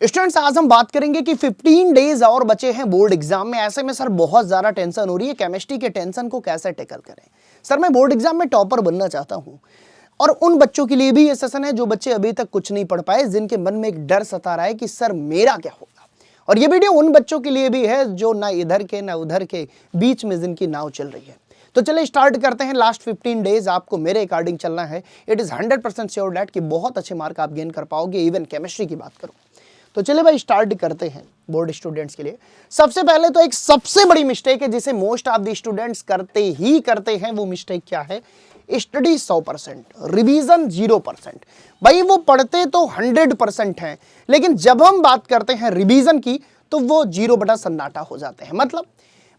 Students आज हम बात करेंगे कि 15 डेज और बचे हैं बोर्ड एग्जाम में। ऐसे में सर बहुत ज्यादा टेंशन हो रही है, केमिस्ट्री के टेंशन को कैसे टैकल करें। सर मैं बोर्ड एग्जाम में टॉपर बनना चाहता हूं और उन बच्चों के लिए भी ये सेशन है जो बच्चे अभी तक कुछ नहीं पढ़ पाए, जिनके मन में एक डर सता रहा है कि सर मेरा क्या होगा। और ये वीडियो उन बच्चों के लिए भी है जो ना इधर के ना उधर के बीच में जिनकी नाव चल रही है। तो चलिए स्टार्ट करते हैं। लास्ट 15 डेज आपको मेरे अकॉर्डिंग चलना है। इट इज 100% श्योर दैट कि बहुत अच्छे मार्क आप गेन कर पाओगे। इवन केमिस्ट्री की बात करूं तो चलिए भाई स्टार्ट करते हैं। बोर्ड स्टूडेंट्स के लिए सबसे पहले तो एक सबसे बड़ी मिस्टेक है जिसे मोस्ट ऑफ द स्टूडेंट्स करते हैं। वो मिस्टेक क्या है? Study 100%, revision 0%। भाई वो पढ़ते तो 100% हैं, लेकिन जब हम बात करते हैं रिवीजन की तो वो 0 बटा सन्नाटा हो जाते हैं।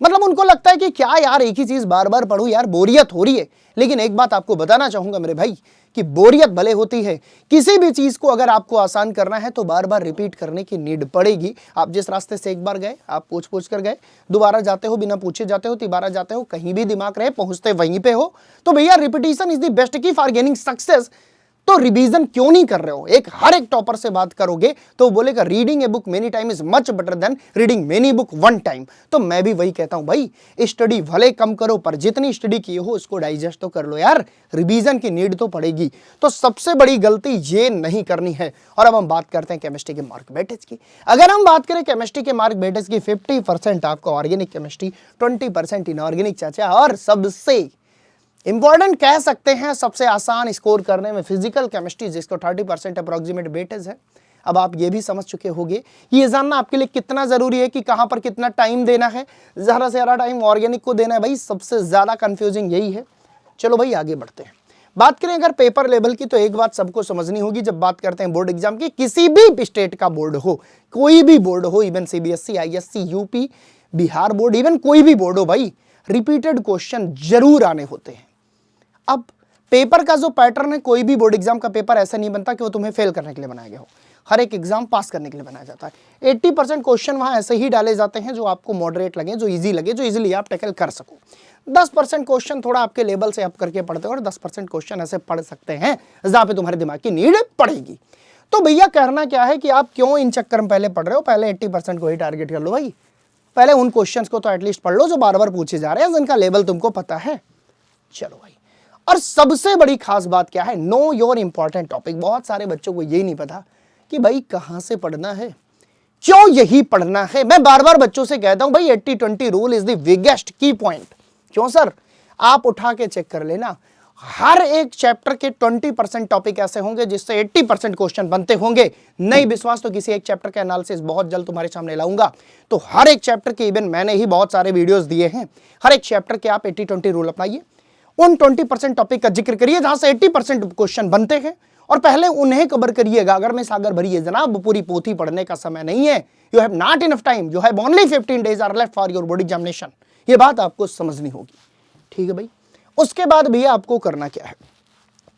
मतलब उनको लगता है कि क्या यार एक ही चीज बार बार पढ़ूं, यार बोरियत हो रही है। लेकिन एक बात आपको बताना चाहूंगा मेरे भाई कि बोरियत भले होती है, किसी भी चीज को अगर आपको आसान करना है तो बार बार रिपीट करने की नीड पड़ेगी। आप जिस रास्ते से एक बार गए, आप पूछ कर गए, दोबारा जाते हो बिना पूछे जाते हो, तिबारा जाते हो, कहीं भी दिमाग रहे पहुंचते वहीं पे हो। तो भैया रिपीटिशन इज द बेस्ट की फॉर गेनिंग सक्सेस। तो रिवीजन क्यों नहीं कर रहे हो? हर एक टॉपर से बात करोगे तो बोलेगा reading a book many time is much better than reading many book one time. तो मैं भी वही कहता हूं भाई, स्टडी भले कम करो पर जितनी स्टडी की हो उसको डाइजेस्ट तो कर लो यार, रिवीजन की नीड तो पड़ेगी। तो सबसे बड़ी गलती ये नहीं करनी है। और अब हम बात करते हैं केमिस्ट्री के मार्क वेटेज की। अगर हम बात करें केमिस्ट्री के मार्क वेटेज की, 50% आपको ऑर्गेनिक केमिस्ट्री, 20% इनऑर्गेनिक चाचा, और सबसे इंपॉर्टेंट कह सकते हैं सबसे आसान स्कोर करने में फिजिकल केमिस्ट्री, जिसको 30% अप्रोक्सीमेट वेटेज है। अब आप ये भी समझ चुके होंगे, ये जानना आपके लिए कितना जरूरी है कि कहां पर कितना टाइम देना है। ज्यादा से ज्यादा टाइम ऑर्गेनिक को देना है भाई, सबसे ज्यादा कंफ्यूजिंग यही है। चलो भाई आगे बढ़ते हैं। बात करें अगर पेपर लेवल की तो एक बात सबको समझनी होगी, जब बात करते हैं बोर्ड एग्जाम की, किसी भी स्टेट का बोर्ड हो, कोई भी बोर्ड हो, even CBSE, ISC, UP, Bihar board, even कोई भी बोर्ड हो भाई, रिपीटेड क्वेश्चन जरूर आने होते हैं। अब पेपर का जो पैटर्न है, कोई भी बोर्ड एग्जाम का पेपर ऐसा नहीं बनता कि वो तुम्हें फेल करने के लिए बनाया गया हो। हर एक एग्जाम पास करने के लिए बनाया जाता है। 80% क्वेश्चन वहां ऐसे ही डाले जाते हैं जो आपको मॉडरेट लगे, जो इजी लगे, जो इजीली आप टैकल कर सको। 10% क्वेश्चन थोड़ा आपके लेवल से अप करके पढ़ते हो और 10% क्वेश्चन ऐसे पढ़ सकते हैं जहां पे तुम्हारे दिमाग की नीड पड़ेगी। तो भैया कहना क्या है कि आप क्यों इन चक्कर में पहले पढ़ रहे हो? पहले 80% को ही टारगेट कर लो भाई। पहले उन क्वेश्चंस को तो एटलीस्ट पढ़ लो जो बार बार पूछे जा रहे हैं, जिनका लेवल तुमको पता है। चलो भाई, और सबसे बड़ी खास बात क्या है? Know your important topic. बहुत सारे बच्चों को यही नहीं पता कि भाई कहां से पढ़ना है, क्यों यही पढ़ना है। मैं बार बार बच्चों से कहता हूं भाई 80-20 रूल इज द बिगेस्ट की पॉइंट। क्यों सर? आप उठा के चेक कर लेना, हर एक चैप्टर के 20% टॉपिक ऐसे होंगे जिससे 80% क्वेश्चन बनते होंगे। नहीं विश्वास तो किसी एक चैप्टर का एनालिसिस बहुत जल्द तुम्हारे सामने लाऊंगा। तो हर एक चैप्टर के, इवन मैंने ही बहुत सारे वीडियोस दिए हैं, हर एक चैप्टर के आप 80-20 रूल अपनाइए, उन 20% टॉपिक का जिक्र करिए जहां से 80% क्वेश्चन बनते हैं और पहले उन्हें कवर करिएगा। अगर मैं सागर भरिए जनाब, पूरी पोथी पढ़ने का समय नहीं है। You have not enough time, you have only 15 days are left for your board examination. ये बात आपको समझनी होगी, ठीक है भाई। उसके बाद भैया आपको करना क्या है?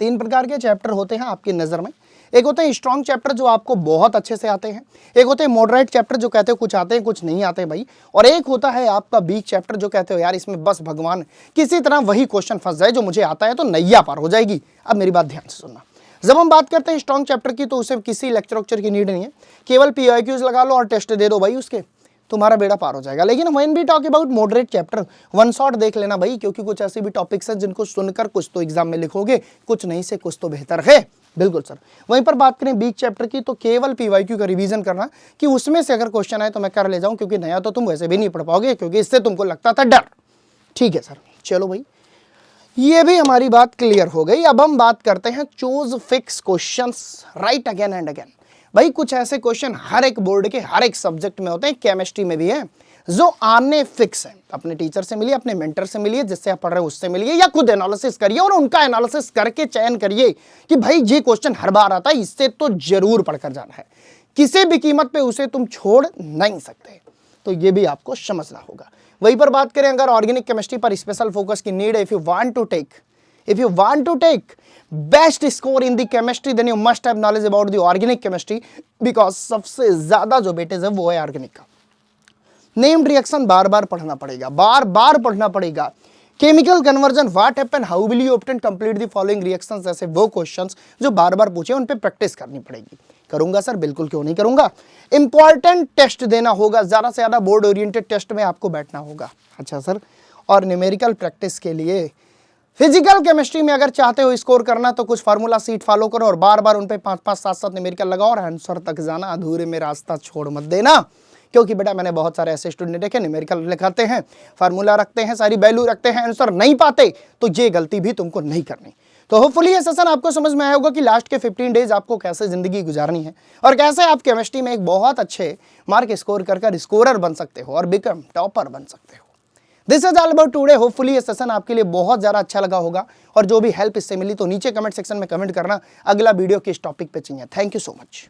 3 प्रकार के चैप्टर होते हैं आपकी नजर में। एक होते हैं स्ट्रॉन्ग चैप्टर जो आपको बहुत अच्छे से आते हैं, एक होते हैं मॉडरेट चैप्टर जो कहते हो कुछ आते हैं कुछ नहीं आते भाई, और एक होता है आपका वीक चैप्टर जो कहते हो यार इसमें बस भगवान किसी तरह वही क्वेश्चन फंस जाए जो मुझे आता है तो नैया पार हो जाएगी। अब मेरी बात ध्यान से सुनना, जब हम बात करते हैं स्ट्रॉन्ग चैप्टर की तो उसे किसी लेक्चर की नीड नहीं है, केवल PIQs लगा लो और टेस्ट दे दो भाई, उसके तुम्हारा बेड़ा पार हो जाएगा। लेकिन when we talk about moderate chapter, one shot देख लेना भाई, क्योंकि कुछ ऐसे भी टॉपिक्स हैं जिनको सुनकर कुछ तो एग्जाम में लिखोगे, कुछ नहीं से कुछ तो बेहतर है। बिल्कुल सर। वहीं पर बात करें वीक चैप्टर की तो केवल PYQ का रिवीजन करना कि उसमें से अगर क्वेश्चन आए तो मैं कर ले जाऊं, क्योंकि नया तो तुम वैसे भी नहीं पढ़ पाओगे, क्योंकि इससे तुमको लगता था डर। ठीक है सर, चलो भाई ये भी हमारी बात क्लियर हो गई। अब हम बात करते हैं choose fix questions right again and again. भाई कुछ ऐसे क्वेश्चन हर एक बोर्ड के हर एक सब्जेक्ट में होते हैं, केमिस्ट्री में भी है, जो आने फिक्स है। अपने टीचर से मिलिए, अपने मेंटर से मिलिए, जिससे आप पढ़ रहे हो उससे मिलिए, या खुद एनालिसिस करिए और उनका एनालिसिस करके चयन करिए कि भाई ये क्वेश्चन हर बार आता है, इससे तो जरूर पढ़कर जाना है, किसी भी कीमत पे उसे तुम छोड़ नहीं सकते। तो ये भी आपको समझना होगा। वहीं पर बात करें अगर ऑर्गेनिक केमिस्ट्री पर स्पेशल फोकस की नीड है, if you want to take best score in the chemistry then you must have knowledge about the organic chemistry, because सबसे ज्यादा जो वेटेज है वो है ऑर्गेनिक का। नेम्ड रिएक्शन बार बार पढ़ना पड़ेगा, बार बार पढ़ना पड़ेगा। Chemical conversion, what happen, how will you obtain complete the following reactions, ऐसे वो क्वेश्चंस जो बार बार पूछे उन पे प्रैक्टिस करनी पड़ेगी। करूंगा सर, बिल्कुल क्यों नहीं करूंगा। इंपॉर्टेंट टेस्ट देना होगा, ज़्यादा से ज़्यादा बोर्ड ओरिएंटेड टेस्ट में आपको बैठना होगा। अच्छा सर, और न्यूमेरिकल प्रैक्टिस के लिए फिजिकल केमिस्ट्री में अगर चाहते हो स्कोर करना तो कुछ फार्मूला सीट फॉलो करो और बार बार उन पे 5-5 7-7 न्यूमेरिकल लगाओ और आंसर तक जाना, अधूरे में रास्ता छोड़ मत देना। क्योंकि बेटा मैंने बहुत सारे ऐसे स्टूडेंट देखे न्यूमेरिकल लिखाते हैं, फार्मूला रखते हैं, सारी वैल्यू रखते हैं, आंसर नहीं पाते। तो ये गलती भी तुमको नहीं करनी। तो होपफुली ये सेशन आपको समझ में आया होगा कि लास्ट के 15 डेज आपको कैसे जिंदगी गुजारनी है और कैसे आप केमिस्ट्री में एक बहुत अच्छे मार्क स्कोर कर स्कोरर बन सकते हो और बिकम टॉपर बन सकते हो। This is all about today. Hopefully ये सेशन आपके लिए बहुत ज़्यादा अच्छा लगा होगा और जो भी हेल्प इससे मिली तो नीचे कमेंट सेक्शन में कमेंट करना अगला वीडियो किस टॉपिक पे चाहिए। Thank you so much.